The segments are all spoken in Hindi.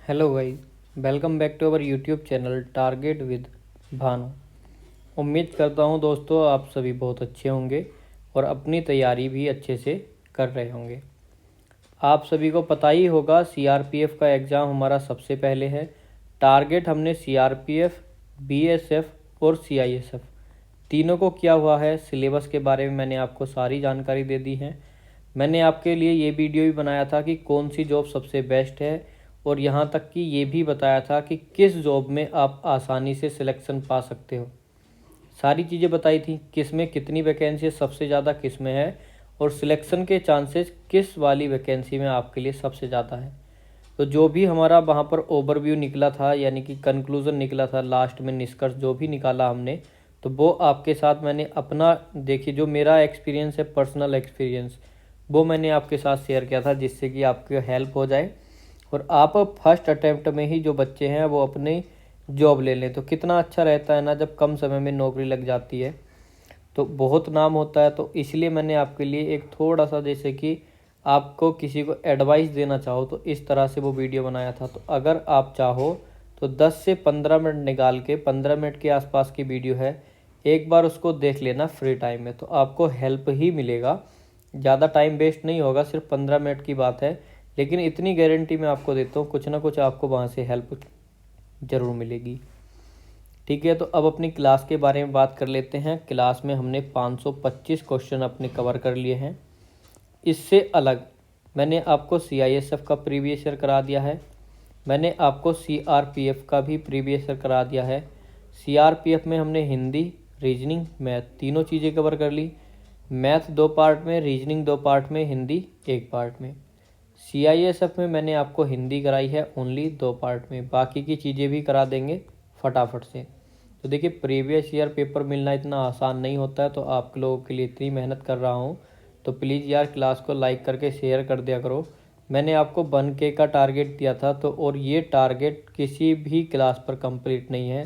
Hello guys, welcome back to our YouTube channel Target with Bhanu. उम्मीद करता हूं दोस्तों आप सभी बहुत अच्छे होंगे और अपनी तैयारी भी अच्छे से कर रहे होंगे। आप सभी को पता ही होगा सीआरपीएफ का एग्ज़ाम हमारा सबसे पहले है। टारगेट हमने सीआरपीएफ, बीएसएफ और सीआईएसएफ तीनों को किया हुआ है। सिलेबस के बारे में मैंने आपको सारी जानकारी दे दी है। मैंने आपके लिए ये वीडियो भी बनाया था कि कौन सी जॉब सबसे बेस्ट है और यहाँ तक कि ये भी बताया था कि किस जॉब में आप आसानी से सिलेक्शन पा सकते हो। सारी चीज़ें बताई थी, किस में कितनी वैकेंसी सबसे ज़्यादा किस में है और सिलेक्शन के चांसेस किस वाली वैकेंसी में आपके लिए सबसे ज़्यादा है। तो जो भी हमारा वहाँ पर ओवरव्यू निकला था, यानी कि कंक्लूज़न निकला था, लास्ट में निष्कर्ष जो भी निकाला हमने, तो वो आपके साथ मैंने अपना देखिए जो मेरा एक्सपीरियंस है, पर्सनल एक्सपीरियंस, वो मैंने आपके साथ शेयर किया था जिससे कि आपकी हेल्प हो जाए और आप फर्स्ट अटैम्प्ट में ही जो बच्चे हैं वो अपनी जॉब ले लें। तो कितना अच्छा रहता है ना, जब कम समय में नौकरी लग जाती है तो बहुत नाम होता है। तो इसलिए मैंने आपके लिए एक थोड़ा सा, जैसे कि आपको किसी को एडवाइस देना चाहो तो इस तरह से वो वीडियो बनाया था। तो अगर आप चाहो तो 10 से 15 मिनट निकाल के, 15 मिनट के आसपास की वीडियो है, एक बार उसको देख लेना फ्री टाइम में, तो आपको हेल्प ही मिलेगा। ज़्यादा टाइम वेस्ट नहीं होगा, सिर्फ 15 मिनट की बात है, लेकिन इतनी गारंटी मैं आपको देता हूँ कुछ ना कुछ आपको वहाँ से हेल्प ज़रूर मिलेगी। ठीक है, तो अब अपनी क्लास के बारे में बात कर लेते हैं। क्लास में हमने 525 क्वेश्चन अपने कवर कर लिए हैं। इससे अलग मैंने आपको सीआईएसएफ का प्रीवियस ईयर करा दिया है, मैंने आपको सीआरपीएफ का भी प्रीवियस ईयर करा दिया है। सीआरपीएफ में हमने हिंदी, रीजनिंग, मैथ तीनों चीज़ें कवर कर ली। मैथ 2 पार्ट में, रीजनिंग 2 पार्ट में, हिंदी 1 पार्ट में। सीआईएसएफ में मैंने आपको हिंदी कराई है ओनली 2 पार्ट में, बाकी की चीज़ें भी करा देंगे फटाफट से। तो देखिए प्रीवियस ईयर पेपर मिलना इतना आसान नहीं होता है, तो आप लोगों के लिए इतनी मेहनत कर रहा हूँ, तो प्लीज़ यार क्लास को लाइक करके शेयर कर दिया करो। मैंने आपको 1K का टारगेट दिया था, तो और ये टारगेट किसी भी क्लास पर कंप्लीट नहीं है।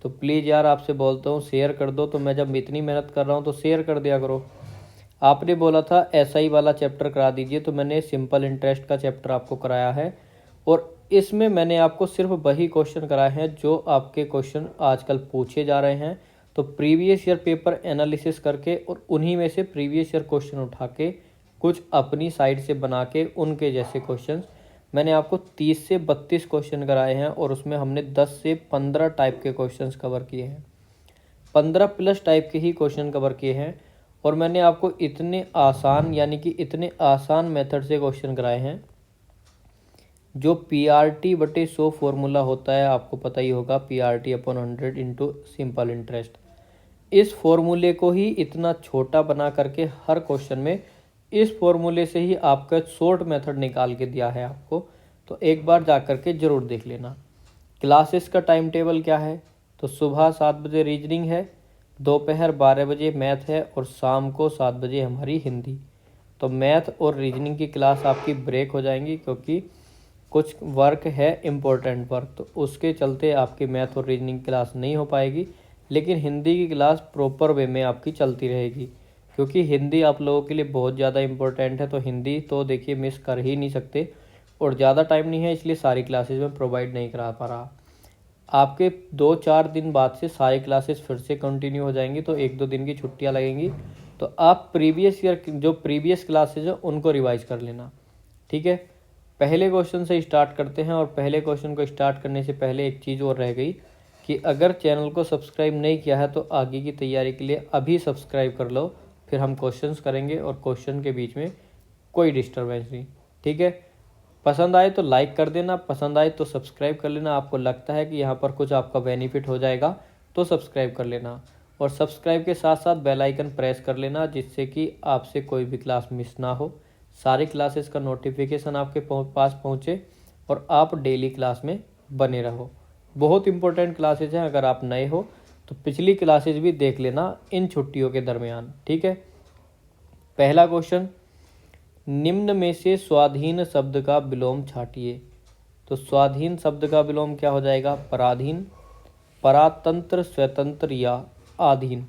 तो प्लीज़ यार आपसे बोलता हूँ शेयर कर दो। तो मैं जब इतनी मेहनत कर रहा हूँ तो शेयर कर दिया करो। आपने बोला था एसआई वाला चैप्टर करा दीजिए, तो मैंने सिंपल इंटरेस्ट का चैप्टर आपको कराया है और इसमें मैंने आपको सिर्फ वही क्वेश्चन कराए हैं जो आपके क्वेश्चन आजकल पूछे जा रहे हैं। तो प्रीवियस ईयर पेपर एनालिसिस करके और उन्हीं में से प्रीवियस ईयर क्वेश्चन उठा के कुछ अपनी साइड से बना के उनके जैसे क्वेश्चंस मैंने आपको 30 से 32 क्वेश्चन कराए हैं और उसमें हमने 10 से 15 टाइप के क्वेश्चंस कवर किए हैं, 15 प्लस टाइप के ही क्वेश्चन कवर किए हैं। और मैंने आपको इतने आसान, यानी कि इतने आसान मेथड से क्वेश्चन कराए हैं। जो PRT/100 फॉर्मूला होता है, आपको पता ही होगा, PRT/100 इंटू सिंपल इंटरेस्ट, इस फॉर्मूले को ही इतना छोटा बना करके हर क्वेश्चन में इस फॉर्मूले से ही आपका शॉर्ट मेथड निकाल के दिया है आपको। तो एक बार जा कर के ज़रूर देख लेना। क्लासेस का टाइम टेबल क्या है, तो सुबह 7 बजे रीजनिंग है, दोपहर 12 बजे मैथ है और शाम को 7 बजे हमारी हिंदी। तो मैथ और रीजनिंग की क्लास आपकी ब्रेक हो जाएंगी क्योंकि कुछ वर्क है, इम्पोर्टेंट वर्क, तो उसके चलते आपकी मैथ और रीजनिंग क्लास नहीं हो पाएगी। लेकिन हिंदी की क्लास प्रॉपर वे में आपकी चलती रहेगी क्योंकि हिंदी आप लोगों के लिए बहुत ज़्यादा इम्पोर्टेंट है। तो हिंदी तो देखिए मिस कर ही नहीं सकते और ज़्यादा टाइम नहीं है, इसलिए सारी क्लासेस में प्रोवाइड नहीं करा पा रहा। आपके 2-4 दिन बाद से सारी क्लासेस फिर से कंटिन्यू हो जाएंगी, तो 1-2 दिन की छुट्टियां लगेंगी। तो आप प्रीवियस ईयर जो प्रीवियस क्लासेज हैं उनको रिवाइज कर लेना। ठीक है, पहले क्वेश्चन से स्टार्ट करते हैं और पहले क्वेश्चन को स्टार्ट करने से पहले एक चीज़ और रह गई कि अगर चैनल को सब्सक्राइब नहीं किया है तो आगे की तैयारी के लिए अभी सब्सक्राइब कर लो, फिर हम क्वेश्चंस करेंगे और क्वेश्चन के बीच में कोई डिस्टर्बेंस नहीं। ठीक है, पसंद आए तो लाइक कर देना, पसंद आए तो सब्सक्राइब कर लेना। आपको लगता है कि यहाँ पर कुछ आपका बेनिफिट हो जाएगा तो सब्सक्राइब कर लेना और सब्सक्राइब के साथ साथ बेल आइकन प्रेस कर लेना जिससे कि आपसे कोई भी क्लास मिस ना हो, सारी क्लासेस का नोटिफिकेशन आपके पास पहुँचे और आप डेली क्लास में बने रहो। बहुत इंपॉर्टेंट क्लासेज हैं, अगर आप नए हो तो पिछली क्लासेज भी देख लेना इन छुट्टियों के दरमियान। ठीक है, पहला क्वेश्चन, निम्न में से स्वाधीन शब्द का विलोम छांटिए। तो स्वाधीन शब्द का विलोम क्या हो जाएगा, पराधीन, परातंत्र, स्वतंत्र या अधीन।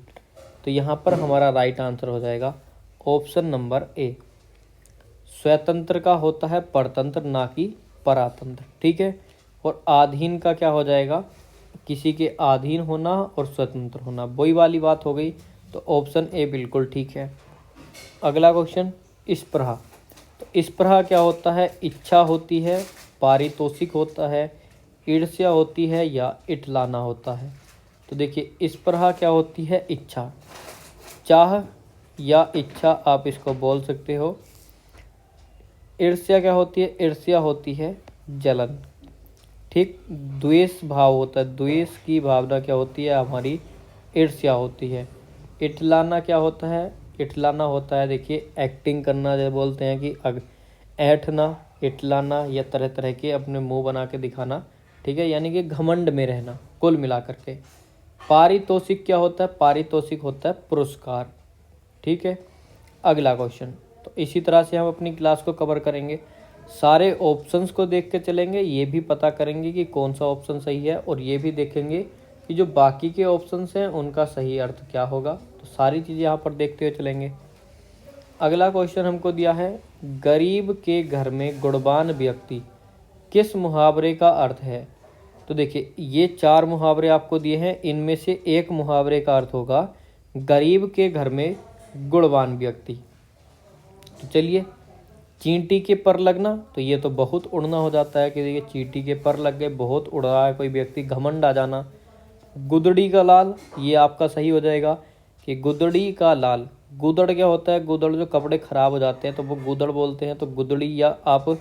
तो यहाँ पर हमारा राइट आंसर हो जाएगा ऑप्शन नंबर ए। स्वतंत्र का होता है परतंत्र, ना कि परातंत्र। ठीक है, और अधीन का क्या हो जाएगा, किसी के अधीन होना और स्वतंत्र होना, वही वाली बात हो गई। तो ऑप्शन ए बिल्कुल ठीक है। अगला क्वेश्चन, स्पृहा। तो स्पृहा क्या होता है, इच्छा होती है, पारितोषिक होता है, ईर्ष्या होती है या इठलाना होता है। तो देखिए स्पृहा क्या होती है, इच्छा, चाह या इच्छा आप इसको बोल सकते हो। ईर्ष्या क्या होती है, ईर्ष्या होती है जलन, ठीक। द्वेष भाव होता है, द्वेष की भावना क्या होती है हमारी, ईर्ष्या होती है। इठलाना क्या होता है, इठलाना होता है देखिए एक्टिंग करना, जैसे बोलते हैं कि ऐंठना, इठलाना या तरह तरह के अपने मुंह बना के दिखाना, ठीक है, यानी कि घमंड में रहना कुल मिला करके। पारितोषिक क्या होता है, पारितोषिक होता है पुरस्कार, ठीक है। अगला क्वेश्चन, तो इसी तरह से हम अपनी क्लास को कवर करेंगे, सारे ऑप्शंस को देख के चलेंगे, ये भी पता करेंगे कि कौन सा ऑप्शन सही है, और ये भी देखेंगे कि जो बाकी के ऑप्शंस हैं उनका सही अर्थ क्या होगा। तो सारी चीज़ें यहाँ पर देखते हुए चलेंगे। अगला क्वेश्चन हमको दिया है, गरीब के घर में गुणवान व्यक्ति किस मुहावरे का अर्थ है। तो देखिए ये 4 मुहावरे आपको दिए हैं, इनमें से एक मुहावरे का अर्थ होगा गरीब के घर में गुणवान व्यक्ति। तो चलिए, चींटी के पर लगना, तो ये तो बहुत उड़ना हो जाता है कि देखिए चींटी के पर लग गए, बहुत उड़ रहा है कोई व्यक्ति, घमंड आ जाना। गुदड़ी का लाल, ये आपका सही हो जाएगा कि गुदड़ी का लाल। गुदड़ क्या होता है, गुदड़ जो कपड़े खराब हो जाते हैं तो वो गुदड़ बोलते हैं। तो गुदड़ी, या आप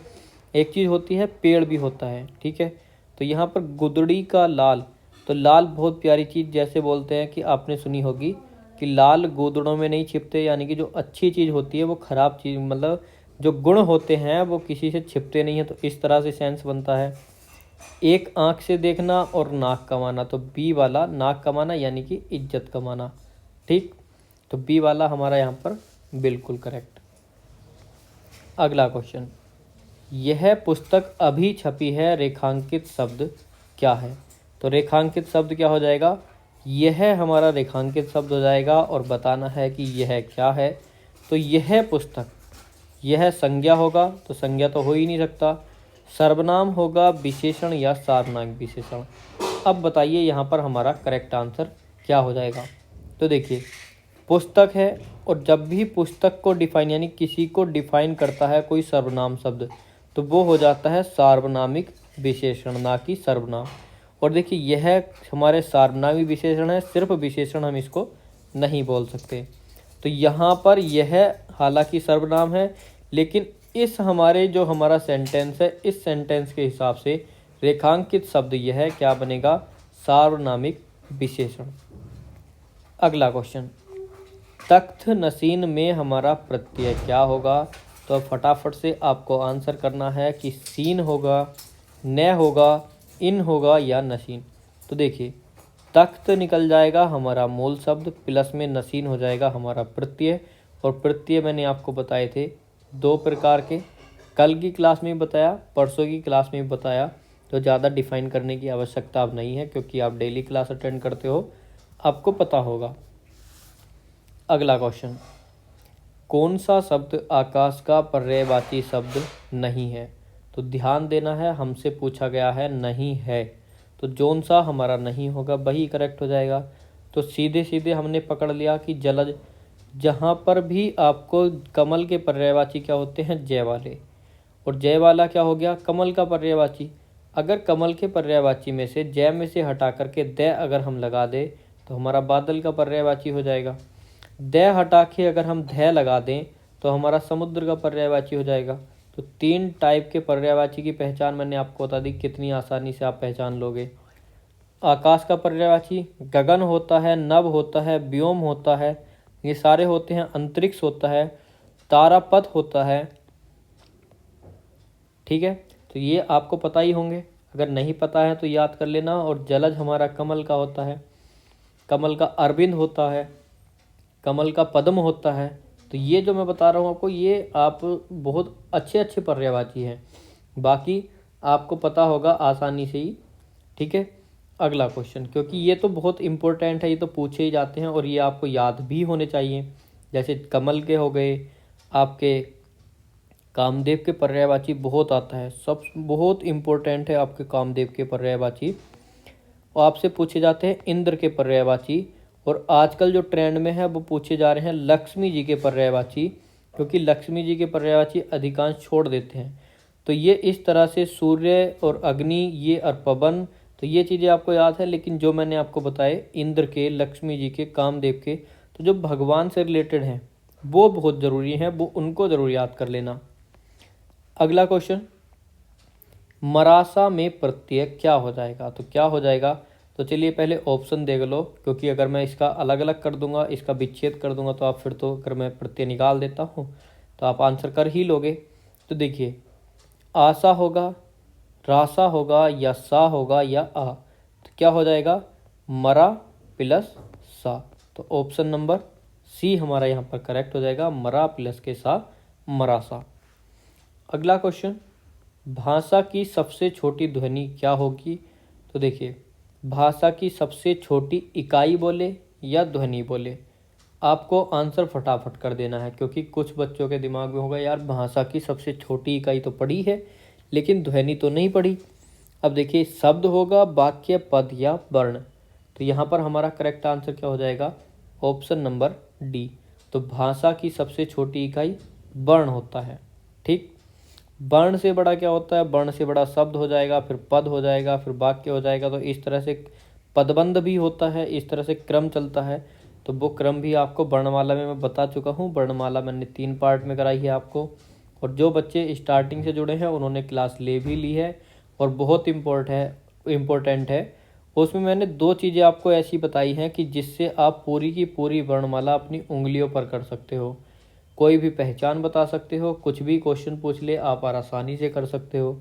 एक चीज़ होती है पेड़ भी होता है, ठीक है। तो यहाँ पर गुदड़ी का लाल, तो लाल बहुत प्यारी चीज़, जैसे बोलते हैं कि आपने सुनी होगी कि लाल गोदड़ों में नहीं छिपते, यानी कि जो अच्छी चीज़ होती है वो ख़राब चीज़, मतलब जो गुण होते हैं वो किसी से छिपते नहीं हैं। तो इस तरह से सेंस बनता है। एक आंख से देखना और नाक कमाना, तो बी वाला नाक कमाना यानी कि इज्जत कमाना, ठीक। तो बी वाला हमारा यहाँ पर बिल्कुल करेक्ट। अगला क्वेश्चन, यह पुस्तक अभी छपी है, रेखांकित शब्द क्या है। तो रेखांकित शब्द क्या हो जाएगा, यह हमारा रेखांकित शब्द हो जाएगा, और बताना है कि यह क्या है। तो यह पुस्तक, यह संज्ञा होगा, तो संज्ञा तो हो ही नहीं सकता। सर्वनाम होगा, विशेषण या सार्वनामिक विशेषण। अब बताइए यहाँ पर हमारा करेक्ट आंसर क्या हो जाएगा। तो देखिए पुस्तक है, और जब भी पुस्तक को डिफाइन, यानी किसी को डिफाइन करता है कोई सर्वनाम शब्द, तो वो हो जाता है सार्वनामिक विशेषण, ना कि सर्वनाम। और देखिए यह हमारे सार्वनामिक विशेषण है, सिर्फ विशेषण हम इसको नहीं बोल सकते। तो यहाँ पर यह हालांकि सर्वनाम है, लेकिन इस हमारे जो हमारा सेंटेंस है, इस सेंटेंस के हिसाब से रेखांकित शब्द यह क्या बनेगा, सार्वनामिक विशेषण। अगला क्वेश्चन, तख्त नसीन में हमारा प्रत्यय क्या होगा। तो फटाफट से आपको आंसर करना है कि सीन होगा, न होगा, इन होगा या नसीन। तो देखिए तख्त निकल जाएगा हमारा मूल शब्द, प्लस में नसीन हो जाएगा हमारा प्रत्यय। और प्रत्यय मैंने आपको बताए थे 2 प्रकार के, कल की क्लास में भी बताया, परसों की क्लास में भी बताया, तो ज़्यादा डिफाइन करने की आवश्यकता अब नहीं है, क्योंकि आप डेली क्लास अटेंड करते हो, आपको पता होगा। अगला क्वेश्चन, कौन सा शब्द आकाश का पर्यायवाची शब्द नहीं है। तो ध्यान देना है, हमसे पूछा गया है नहीं है, तो जौन सा हमारा नहीं होगा वही करेक्ट हो जाएगा। तो सीधे सीधे हमने पकड़ लिया कि जलज, जहाँ पर भी आपको कमल के पर्यायवाची क्या होते हैं, जय वाले, और जय वाला क्या हो गया, कमल का पर्यायवाची। अगर कमल के पर्यायवाची में से जय में से हटा करके द अगर हम लगा दें तो हमारा बादल का पर्यायवाची हो जाएगा। द हटा के अगर हम ध लगा दें तो हमारा समुद्र का पर्यायवाची हो जाएगा। तो 3 टाइप के पर्यायवाची की पहचान मैंने आपको बता दी, कितनी आसानी से आप पहचान लोगे। आकाश का पर्यायवाची गगन होता है, नभ होता है, व्योम होता है, ये सारे होते हैं, अंतरिक्ष होता है, तारापथ होता है, ठीक है। तो ये आपको पता ही होंगे, अगर नहीं पता है तो याद कर लेना। और जलज हमारा कमल का होता है, कमल का अरविंद होता है, कमल का पद्म होता है। तो ये जो मैं बता रहा हूँ आपको, ये आप बहुत अच्छे अच्छे पर्यायवाची हैं, बाकी आपको पता होगा आसानी से ही, ठीक है। अगला क्वेश्चन, क्योंकि ये तो बहुत इंपॉर्टेंट है, ये तो पूछे ही जाते हैं और ये आपको याद भी होने चाहिए। जैसे कमल के हो गए, आपके कामदेव के पर्यायवाची बहुत आता है, सब बहुत इम्पोर्टेंट है आपके कामदेव के पर्यायवाची। और आपसे पूछे जाते हैं इंद्र के पर्यायवाची, और आजकल जो ट्रेंड में है वो पूछे जा रहे हैं लक्ष्मी जी के पर्यायवाची, क्योंकि लक्ष्मी जी के पर्यायवाची अधिकांश छोड़ देते हैं। तो ये इस तरह से सूर्य और अग्नि, ये और पवन, तो ये चीज़ें आपको याद है। लेकिन जो मैंने आपको बताए इंद्र के, लक्ष्मी जी के, कामदेव के, तो जो भगवान से रिलेटेड हैं वो बहुत ज़रूरी हैं, वो उनको ज़रूर याद कर लेना। अगला क्वेश्चन, मरासा में प्रत्यय क्या हो जाएगा? तो क्या हो जाएगा? तो चलिए पहले ऑप्शन देख लो, क्योंकि अगर मैं इसका अलग अलग कर दूंगा, इसका विच्छेद कर दूंगा, तो आप फिर तो अगर मैं प्रत्यय निकाल देता हूँ तो आप आंसर कर ही लोगे। तो देखिए, आशा होगा, रासा होगा, या सा होगा, या आ। तो क्या हो जाएगा? मरा प्लस सा। तो ऑप्शन नंबर सी हमारा यहाँ पर करेक्ट हो जाएगा, मरा प्लस के सा, मरासा। अगला क्वेश्चन, भाषा की सबसे छोटी ध्वनि क्या होगी? तो देखिए, भाषा की सबसे छोटी इकाई बोले या ध्वनि बोले, आपको आंसर फटाफट कर देना है, क्योंकि कुछ बच्चों के दिमाग में होगा यार भाषा की सबसे छोटी इकाई तो पढ़ी है लेकिन ध्वनि तो नहीं पढ़ी। अब देखिए, शब्द होगा, वाक्य, पद या वर्ण। तो यहाँ पर हमारा करेक्ट आंसर क्या हो जाएगा? Option number D. तो भाषा की सबसे छोटी इकाई वर्ण होता है। ठीक, वर्ण से बड़ा क्या होता है? वर्ण से बड़ा शब्द हो जाएगा, फिर पद हो जाएगा, फिर वाक्य हो जाएगा। तो इस तरह से पदबंध भी होता है, इस तरह से क्रम चलता है। तो वो क्रम भी आपको वर्णमाला में मैं बता चुका हूँ। वर्णमाला मैंने 3 पार्ट में कराई है आपको, और जो बच्चे स्टार्टिंग से जुड़े हैं उन्होंने क्लास ले भी ली है, और बहुत इम्पोर्टेंट है। उसमें मैंने 2 चीज़ें आपको ऐसी बताई हैं कि जिससे आप पूरी की पूरी वर्णमाला अपनी उंगलियों पर कर सकते हो। कोई भी पहचान बता सकते हो, कुछ भी क्वेश्चन पूछ ले आप आसानी से कर सकते हो।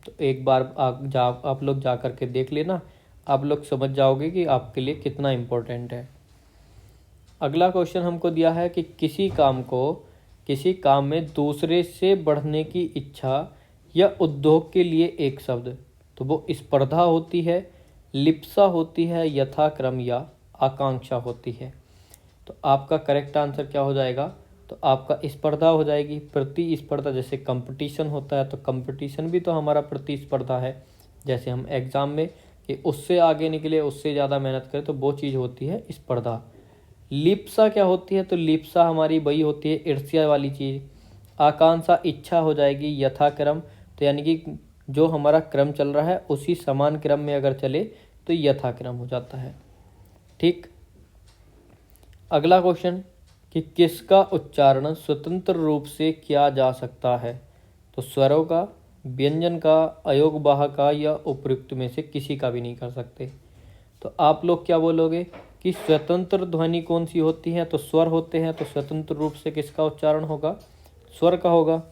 तो एक बार आप लोग जा कर के देख लेना, आप लोग समझ जाओगे कि आपके लिए कितना इम्पोर्टेंट है। अगला क्वेश्चन हमको दिया है कि किसी काम में दूसरे से बढ़ने की इच्छा या उद्योग के लिए एक शब्द, तो वो स्पर्धा होती है, लिप्सा होती है, यथाक्रम या आकांक्षा होती है। तो आपका करेक्ट आंसर क्या हो जाएगा? तो आपका स्पर्धा हो जाएगी। प्रतिस्पर्धा, जैसे कंपटीशन होता है तो कंपटीशन भी तो हमारा प्रतिस्पर्धा है। जैसे हम एग्जाम में कि उससे आगे निकले, उससे ज़्यादा मेहनत करें, तो वो चीज़ होती है स्पर्धा। लिप्सा क्या होती है? तो लिप्सा हमारी वही होती है ईर्ष्या वाली चीज़। आकांक्षा इच्छा हो जाएगी। यथाक्रम, तो यानी कि जो हमारा क्रम चल रहा है उसी समान क्रम में अगर चले तो यथाक्रम हो जाता है। ठीक, अगला क्वेश्चन कि किसका उच्चारण स्वतंत्र रूप से किया जा सकता है? तो स्वरों का, व्यंजन का, अयोगवाह का, या उपयुक्त में से किसी का भी नहीं कर सकते। तो आप लोग क्या बोलोगे कि स्वतंत्र ध्वनि कौन सी होती है? तो स्वर होते हैं। तो स्वतंत्र रूप से किसका उच्चारण होगा? स्वर का होगा।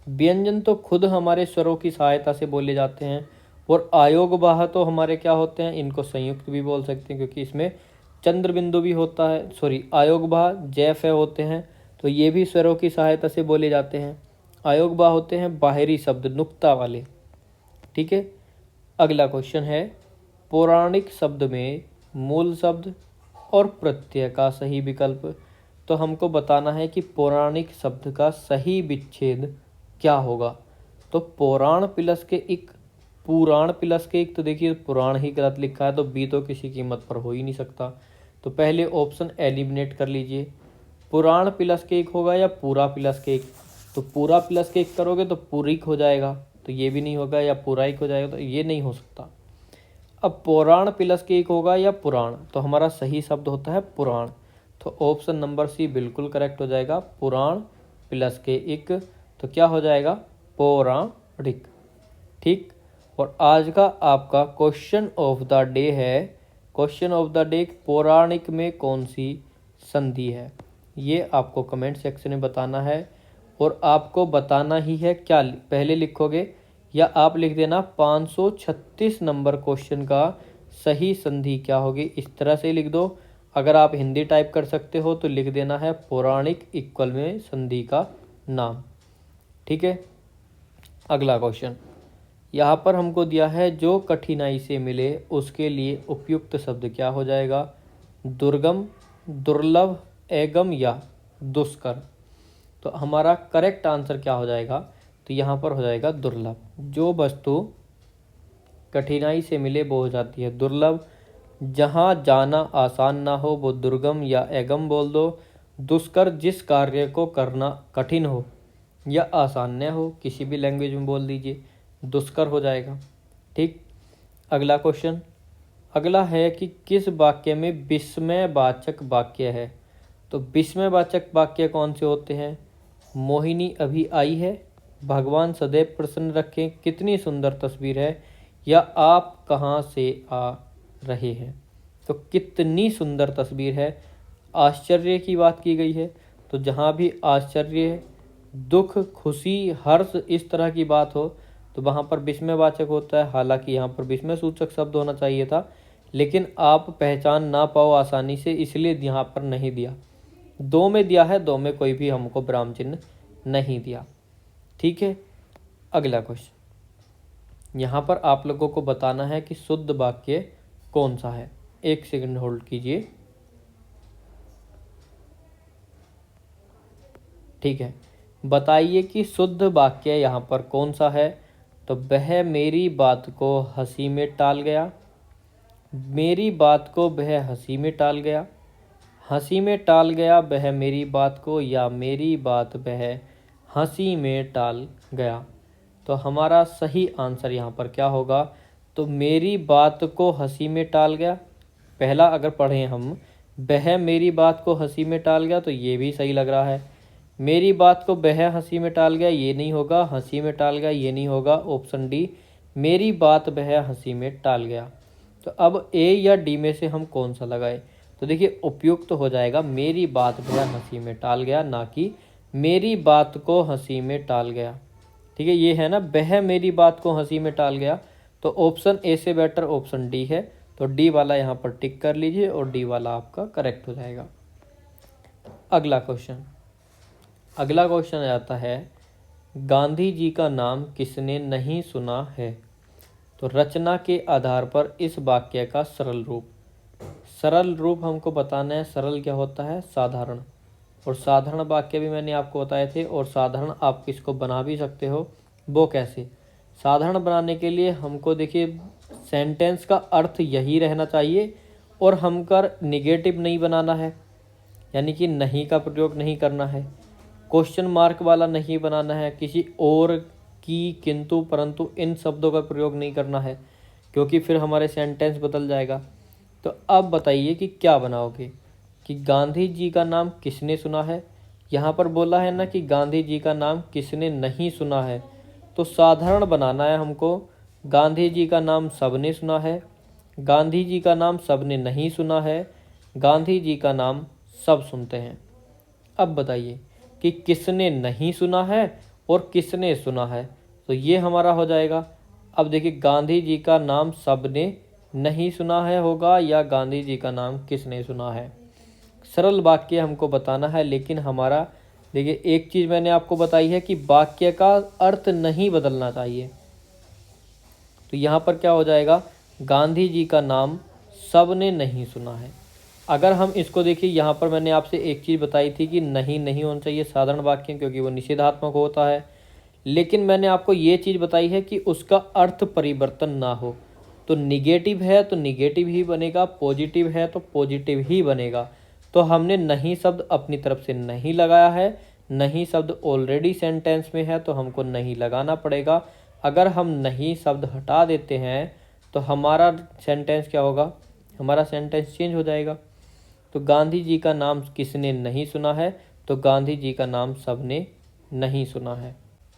व्यंजन तो खुद हमारे स्वरों की सहायता से बोले जाते हैं, और आयोगवाह तो हमारे क्या होते हैं? इनको संयुक्त भी बोल सकते हैं, क्योंकि इसमें चंद्र बिंदु भी होता है। सॉरी, आयोगवाह जैफ होते हैं, तो ये भी स्वरों की सहायता से बोले जाते हैं। आयोगवाह होते हैं बाहरी शब्द, नुक्ता वाले। ठीक है, अगला क्वेश्चन है, पौराणिक शब्द में मूल शब्द और प्रत्यय का सही विकल्प। तो हमको बताना है कि पौराणिक शब्द का सही विच्छेद क्या होगा। तो पुराण प्लस के एक, तो देखिए पुराण ही गलत लिखा है, तो बी तो किसी कीमत पर हो ही नहीं सकता। तो पहले ऑप्शन एलिमिनेट कर लीजिए, पुराण प्लस के एक होगा या पूरा प्लस के एक। तो पूरा प्लस के एक करोगे तो पूरिक हो जाएगा, तो ये भी नहीं होगा, या पुराइक हो जाएगा, तो ये नहीं हो सकता। अब पुराण प्लस के एक होगा या पुराण, तो हमारा सही शब्द होता है पुराण। तो ऑप्शन नंबर सी बिल्कुल करेक्ट हो जाएगा, पुराण प्लस के एक। तो क्या हो जाएगा? पौराणिक। ठीक, और आज का आपका क्वेश्चन ऑफ द डे है, पौराणिक में कौन सी संधि है? ये आपको कमेंट सेक्शन में बताना है, और आपको बताना ही है क्या पहले लिखोगे, या आप लिख देना 536 नंबर क्वेश्चन का सही संधि क्या होगी, इस तरह से लिख दो। अगर आप हिंदी टाइप कर सकते हो तो लिख देना है पौराणिक इक्वल में संधि का नाम। ठीक है, अगला क्वेश्चन यहाँ पर हमको दिया है, जो कठिनाई से मिले उसके लिए उपयुक्त शब्द क्या हो जाएगा? दुर्गम, दुर्लभ, एगम या दुष्कर। तो हमारा करेक्ट आंसर क्या हो जाएगा, तो यहाँ पर हो जाएगा दुर्लभ। जो वस्तु कठिनाई से मिले वो हो जाती है दुर्लभ। जहाँ जाना आसान ना हो वो दुर्गम या एगम बोल दो। दुष्कर जिस कार्य को करना कठिन हो या आसान न हो, किसी भी लैंग्वेज में बोल दीजिए, दुष्कर हो जाएगा। ठीक। अगला क्वेश्चन, अगला है कि किस वाक्य में विस्मयवाचक वाक्य है। तो विस्मयवाचक वाक्य कौन से होते हैं? मोहिनी अभी आई है, भगवान सदैव प्रसन्न रखें, कितनी सुंदर तस्वीर है, या आप कहाँ से आ रहे हैं। तो कितनी सुंदर तस्वीर है, आश्चर्य की बात की गई है। तो जहाँ भी आश्चर्य, दुख, खुशी, हर्ष इस तरह की बात हो तो वहाँ पर विस्मयवाचक होता है। हालांकि यहाँ पर विस्मय सूचक शब्द होना चाहिए था, लेकिन आप पहचान ना पाओ आसानी से, इसलिए यहाँ पर नहीं दिया। दो में दिया है, दो में कोई भी हमको विराम चिन्ह नहीं दिया। ठीक है। अगला क्वेश्चन, यहाँ पर आप लोगों को बताना है कि शुद्ध वाक्य कौन सा है। एक सेकंड होल्ड कीजिए। ठीक है, बताइए कि शुद्ध वाक्य यहाँ पर कौन सा है। तो वह मेरी बात को हंसी में टाल गया, मेरी बात को वह हंसी में टाल गया, हंसी में टाल गया वह मेरी बात को, या मेरी बात वह हंसी में टाल गया। तो हमारा सही आंसर यहाँ पर क्या होगा, तो मेरी बात को हंसी में टाल गया। पहला अगर पढ़ें हम, वह मेरी बात को हंसी में टाल गया, तो ये भी सही लग रहा है। मेरी बात को वह हंसी में टाल गया ये नहीं होगा, हंसी में टाल गया ये नहीं होगा। ऑप्शन डी, मेरी बात वह हंसी में टाल गया। तो अब ए या डी में से हम कौन सा लगाए। तो देखिए उपयुक्त तो हो जाएगा मेरी बात वह हंसी में टाल गया, ना कि मेरी बात को हंसी में टाल गया। ठीक है, ये है ना, वह मेरी बात को हंसी में टाल गया। तो ऑप्शन ए से बेटर ऑप्शन डी है। तो डी वाला यहाँ पर टिक कर लीजिए और डी वाला आपका करेक्ट हो जाएगा। अगला क्वेश्चन, अगला क्वेश्चन आता है, गांधी जी का नाम किसने नहीं सुना है। तो रचना के आधार पर इस वाक्य का सरल रूप, सरल रूप हमको बताना है। सरल क्या होता है, साधारण, और साधारण वाक्य भी मैंने आपको बताए थे। और साधारण आप किसको बना भी सकते हो, वो कैसे। साधारण बनाने के लिए हमको देखिए सेंटेंस का अर्थ यही रहना चाहिए, और हमको निगेटिव नहीं बनाना है, यानी कि नहीं का प्रयोग नहीं करना है। क्वेश्चन मार्क वाला नहीं बनाना है, किसी और, की, किंतु, परंतु इन शब्दों का प्रयोग नहीं करना है, क्योंकि फिर हमारे सेंटेंस बदल जाएगा। तो अब बताइए कि क्या बनाओगे, कि गांधी जी का नाम किसने सुना है। यहाँ पर बोला है ना कि गांधी जी का नाम किसने नहीं सुना है, तो साधारण बनाना है हमको। गांधी जी का नाम सबने सुना है, गांधी जी का नाम सबने नहीं सुना है, गांधी जी का नाम सब सुनते हैं। अब बताइए कि किसने नहीं सुना है और किसने सुना है, तो ये हमारा हो जाएगा। अब देखिए गांधी जी का नाम सबने नहीं सुना है होगा, या गांधी जी का नाम किसने सुना है। सरल वाक्य हमको बताना है, लेकिन हमारा देखिए एक चीज़ मैंने आपको बताई है कि वाक्य का अर्थ नहीं बदलना चाहिए। तो यहाँ पर क्या हो जाएगा, गांधी जी का नाम सबने नहीं सुना है। अगर हम इसको देखिए, यहाँ पर मैंने आपसे एक चीज़ बताई थी कि नहीं नहीं होना चाहिए साधारण वाक्य, क्योंकि वो निषेधात्मक होता है। लेकिन मैंने आपको ये चीज़ बताई है कि उसका अर्थ परिवर्तन ना हो। तो निगेटिव है तो निगेटिव ही बनेगा, पॉजिटिव है तो पॉजिटिव ही बनेगा। तो हमने नहीं शब्द अपनी तरफ से नहीं लगाया है, नहीं शब्द ऑलरेडी सेंटेंस में है तो हमको नहीं लगाना पड़ेगा। अगर हम नहीं शब्द हटा देते हैं तो हमारा सेंटेंस क्या होगा, हमारा सेंटेंस चेंज हो जाएगा। तो गांधी जी का नाम किसने नहीं सुना है, तो गांधी जी का नाम सबने नहीं सुना है।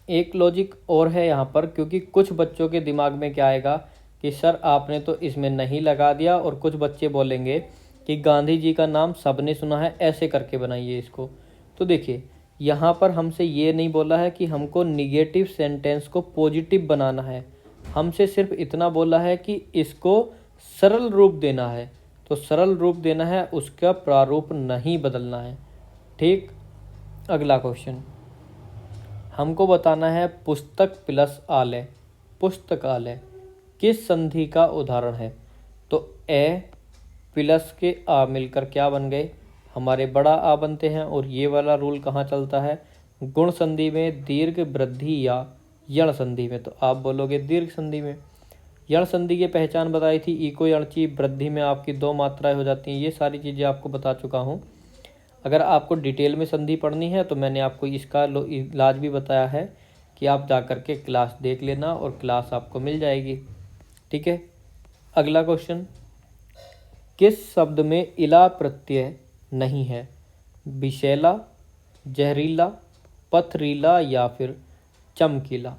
एक लॉजिक और है यहाँ पर, क्योंकि कुछ बच्चों के दिमाग में क्या आएगा कि सर आपने तो इसमें नहीं लगा दिया, और कुछ बच्चे बोलेंगे कि गांधी जी का नाम सबने सुना है, ऐसे करके बनाइए इसको। तो देखिए यहाँ पर हमसे ये नहीं बोला है कि हमको निगेटिव सेंटेंस को पॉजिटिव बनाना है, हमसे सिर्फ इतना बोला है कि इसको सरल रूप देना है। तो सरल रूप देना है, उसका प्रारूप नहीं बदलना है। ठीक। अगला क्वेश्चन, हमको बताना है पुस्तक प्लस आलय, पुस्तकालय किस संधि का उदाहरण है। तो ए प्लस के आ मिलकर क्या बन गए, हमारे बड़ा आ बनते हैं। और ये वाला रूल कहाँ चलता है, गुण संधि में, दीर्घ वृद्धि या यण संधि में? तो आप बोलोगे दीर्घ संधि में। यण संधि की पहचान बताई थी, इको यणची, वृद्धि में आपकी 2 मात्राएं हो जाती हैं। ये सारी चीज़ें आपको बता चुका हूँ। अगर आपको डिटेल में संधि पढ़नी है तो मैंने आपको इसका इलाज भी बताया है कि आप जा कर के क्लास देख लेना और क्लास आपको मिल जाएगी। ठीक है। अगला क्वेश्चन, किस शब्द में इला प्रत्यय नहीं है? विषैला, जहरीला, पथरीला या फिर चमकीला?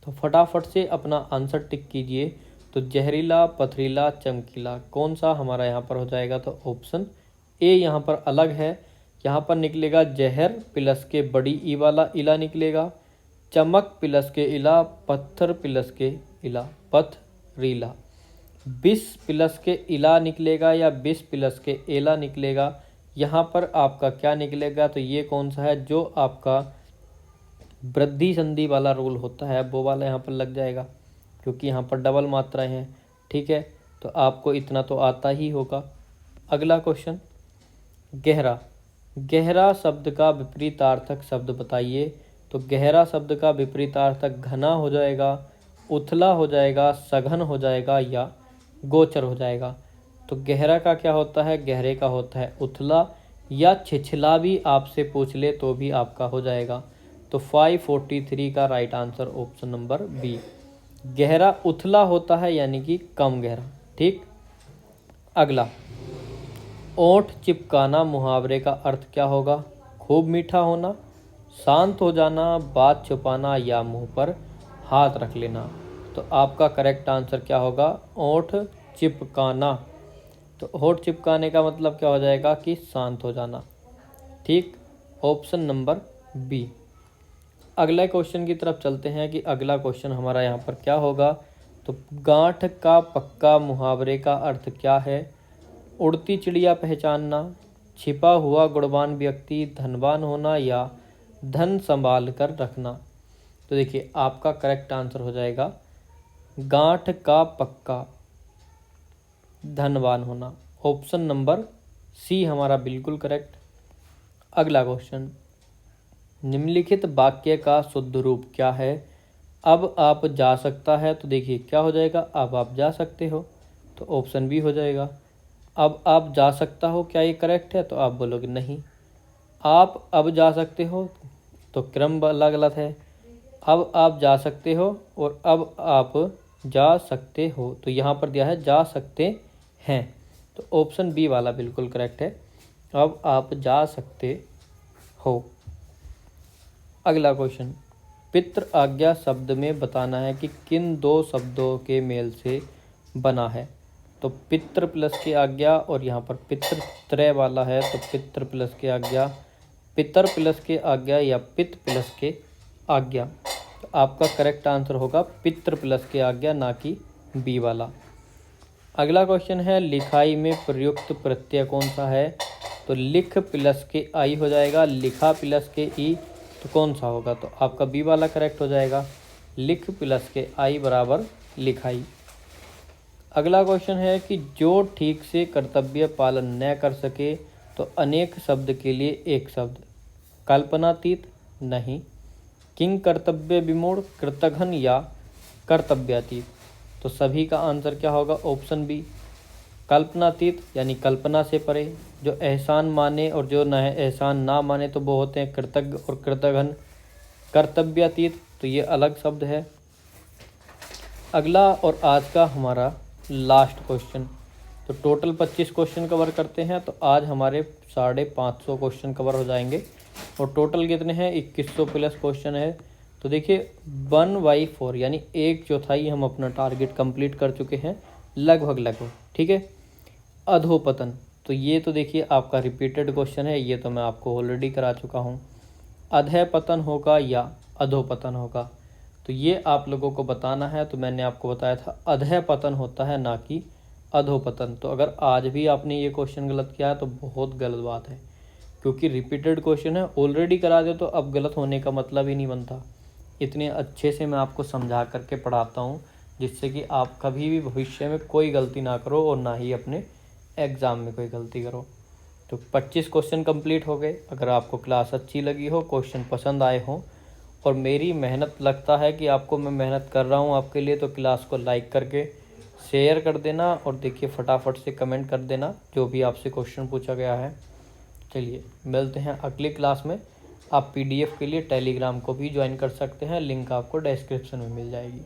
तो फटाफट से अपना आंसर टिक कीजिए। तो जहरीला, पथरीला, चमकीला कौन सा हमारा यहाँ पर हो जाएगा? तो ऑप्शन ए यहाँ पर अलग है। यहाँ पर निकलेगा जहर प्लस के बड़ी ई वाला इला निकलेगा, चमक प्लस के इला, पत्थर प्लस के इला, पथरीला। विष प्लस के इला निकलेगा या विष प्लस के एला निकलेगा? यहाँ पर आपका क्या निकलेगा? तो ये कौन सा है? जो आपका वृद्धि संधि वाला रूल होता है वो वाला यहाँ पर लग जाएगा, क्योंकि यहाँ पर डबल मात्राएं हैं। ठीक है, तो आपको इतना तो आता ही होगा। अगला क्वेश्चन, गहरा। गहरा शब्द का विपरीतार्थक शब्द बताइए। तो गहरा शब्द का विपरीतार्थक घना हो जाएगा, उथला हो जाएगा, सघन हो जाएगा या गोचर हो जाएगा? तो गहरा का क्या होता है? गहरे का होता है उथला, या छिछला भी आपसे पूछ ले तो भी आपका हो जाएगा। तो 543 का right answer option number B. गहरा उथला होता है यानी कि कम गहरा। ठीक। अगला, ओंठ चिपकाना मुहावरे का अर्थ क्या होगा? खूब मीठा होना, शांत हो जाना, बात छुपाना या मुंह पर हाथ रख लेना? तो आपका करेक्ट आंसर क्या होगा? ओंठ चिपकाना। तो होंठ चिपकाने का मतलब क्या हो जाएगा? कि शांत हो जाना। ठीक, ऑप्शन नंबर बी। अगले क्वेश्चन की तरफ चलते हैं कि अगला क्वेश्चन हमारा यहाँ पर क्या होगा। तो गांठ का पक्का मुहावरे का अर्थ क्या है? उड़ती चिड़िया पहचानना, छिपा हुआ गुणवान व्यक्ति, धनवान होना या धन संभाल कर रखना? तो देखिए आपका करेक्ट आंसर हो जाएगा गांठ का पक्का, धनवान होना। ऑप्शन नंबर सी हमारा बिल्कुल करेक्ट। अगला क्वेश्चन, निम्नलिखित वाक्य का शुद्ध रूप क्या है? अब आप जा सकता है, तो देखिए क्या हो जाएगा? अब आप जा सकते हो, तो ऑप्शन बी हो जाएगा। अब आप जा सकता हो, क्या ये करेक्ट है? तो आप बोलोगे नहीं। आप अब जा सकते हो, तो क्रम वाला गलत है। अब आप जा सकते हो और अब आप जा सकते हो, तो यहाँ पर दिया है जा सकते हैं, तो ऑप्शन बी वाला बिल्कुल करेक्ट है। अब आप जा सकते हो। अगला क्वेश्चन, पितृ आज्ञा शब्द में बताना है कि किन 2 शब्दों के मेल से बना है? तो पितृ प्लस की आज्ञा और यहाँ पर पितृ त्रय वाला है, तो पितृ प्लस की आज्ञा, पितर प्लस के आज्ञा या पित प्लस के आज्ञा? तो आपका करेक्ट आंसर होगा पितृ प्लस के आज्ञा, ना कि बी वाला। अगला क्वेश्चन है, लिखाई में प्रयुक्त प्रत्यय कौन सा है? तो लिख प्लस के आई हो जाएगा, लिखा प्लस के ई, तो कौन सा होगा? तो आपका बी वाला करेक्ट हो जाएगा, लिख प्लस के आई बराबर लिखाई। अगला क्वेश्चन है कि जो ठीक से कर्तव्य पालन न कर सके तो अनेक शब्द के लिए एक शब्द? कल्पनातीत, नहीं। किंग कर्तव्य विमूढ़, कृतघ्न या कर्तव्यातीत? तो सभी का आंसर क्या होगा? ऑप्शन बी, कल्पनातीत यानी कल्पना से परे। जो एहसान माने और जो न एहसान ना माने तो वो होते हैं कृतज्ञ और कृतघ्न। कर्तव्यातीत तो ये अलग शब्द है। अगला और आज का हमारा लास्ट क्वेश्चन, तो टोटल 25 क्वेश्चन कवर करते हैं, तो आज हमारे 550 क्वेश्चन कवर हो जाएंगे। और टोटल कितने हैं? 2100 प्लस क्वेश्चन है। तो देखिए 1/4 यानी 1/4 हम अपना टारगेट कंप्लीट कर चुके हैं लगभग। ठीक है। अधोपतन, तो ये तो देखिए आपका रिपीटेड क्वेश्चन है, ये तो मैं आपको ऑलरेडी करा चुका हूँ। अधःपतन होगा या अधोपतन होगा, तो ये आप लोगों को बताना है। तो मैंने आपको बताया था अधःपतन होता है, ना कि अधोपतन। तो अगर आज भी आपने ये क्वेश्चन गलत किया है तो बहुत गलत बात है, क्योंकि रिपीटेड क्वेश्चन है, ऑलरेडी करा दे तो अब गलत होने का मतलब ही नहीं बनता। इतने अच्छे से मैं आपको समझा करके पढ़ाता हूँ जिससे कि आप कभी भी भविष्य में कोई गलती ना करो और ना ही अपने एग्ज़ाम में कोई गलती करो। तो 25 क्वेश्चन कंप्लीट हो गए। अगर आपको क्लास अच्छी लगी हो, क्वेश्चन पसंद आए हों और मेरी मेहनत लगता है कि आपको मैं मेहनत कर रहा हूँ आपके लिए, तो क्लास को लाइक करके शेयर कर देना और देखिए फटाफट से कमेंट कर देना जो भी आपसे क्वेश्चन पूछा गया है। चलिए मिलते हैं अगली क्लास में। आप पीडीएफ के लिए टेलीग्राम को भी ज्वाइन कर सकते हैं, लिंक आपको डिस्क्रिप्शन में मिल जाएगी।